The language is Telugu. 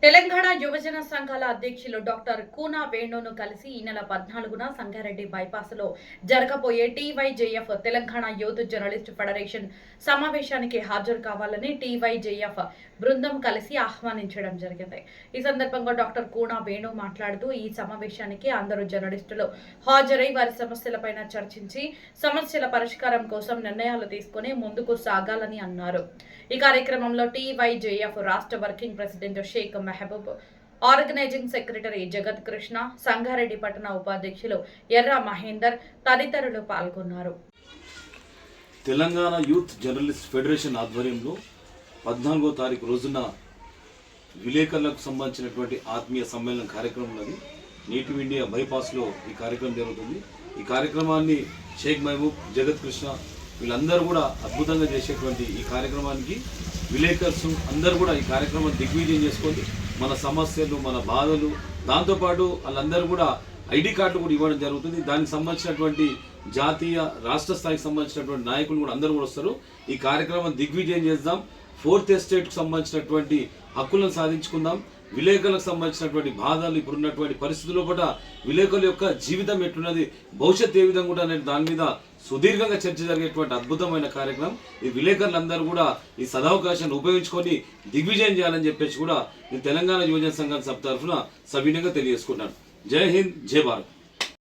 తెలంగాణ యువజన సంఘాల అధ్యక్షులు డాక్టర్ కూనా వేణును కలిసి ఈ నెల 14న సంగారెడ్డి బైపాస్ లో జరగబోయే TYJF Telangana youth journalist federation సమావేశానికి హాజరు కావాలని టీవైజేఎఫ్ బృందం కలిసి ఆహ్వానించడం జరిగింది. ఈ సందర్భంగా డాక్టర్ కూనా వేణు మాట్లాడుతూ ఈ సమావేశానికి అందరూ జర్నలిస్టులు హాజరై వారి సమస్యలపైన చర్చించి సమస్యల పరిష్కారం కోసం నిర్ణయాలు తీసుకుని ముందుకు సాగాలని అన్నారు. ఈ కార్యక్రమంలో టీవైజేఎఫ్ రాష్ట్ర working president Shaik Mehboob, organising secretary Jagat Krishna, Sangareddy పట్టణ ఉపాధ్యక్షులు ఎర్ర మహేందర్ తదితరులు పాల్గొన్నారు. తెలంగాణ యూత్ జర్నలిస్ట్ ఫెడరేషన్ ఆధ్వర్యంలో 14వ తారీఖు రోజున విలేకరులకు సంబంధించినటువంటి ఆత్మీయ సమ్మేళన కార్యక్రమం ఉన్నది. నేటివ్ ఇండియా బైపాస్లో ఈ కార్యక్రమం జరుగుతుంది. ఈ కార్యక్రమాన్ని షేక్ మహబూబ్, జగత్ కృష్ణ వీళ్ళందరూ కూడా అద్భుతంగా చేసేటువంటి ఈ కార్యక్రమానికి విలేకర్స్ అందరూ కూడా ఈ కార్యక్రమాన్ని దిగ్విజయం చేసుకొని మన సమస్యలు, మన బాధలు, దాంతోపాటు వాళ్ళందరూ కూడా ఐడి కార్డులు కూడా ఇవ్వడం జరుగుతుంది. దానికి సంబంధించినటువంటి జాతీయ, రాష్ట్ర స్థాయికి సంబంధించినటువంటి నాయకులు కూడా అందరూ కూడా వస్తారు. ఈ కార్యక్రమం దిగ్విజయం చేద్దాం. 4th ఎస్టేట్కు సంబంధించినటువంటి హక్కులను సాధించుకుందాం. విలేకరులకు సంబంధించినటువంటి బాధలు, ఇప్పుడున్నటువంటి పరిస్థితుల్లో కూడా విలేకరుల యొక్క జీవితం ఎట్లున్నది, భవిష్యత్తు ఏ విధంగా కూడా అనే దాని మీద సుదీర్ఘంగా చర్చ జరిగేటువంటి అద్భుతమైన కార్యక్రమం. ఈ విలేకరులందరూ కూడా ఈ సదవకాశాన్ని ఉపయోగించుకొని దిగ్విజయం చేయాలని చెప్పేసి కూడా నేను తెలంగాణ యువజన సంఘం సభ తరఫున సవినయంగా తెలియజేసుకున్నాను. జై హింద్, జై భారత్.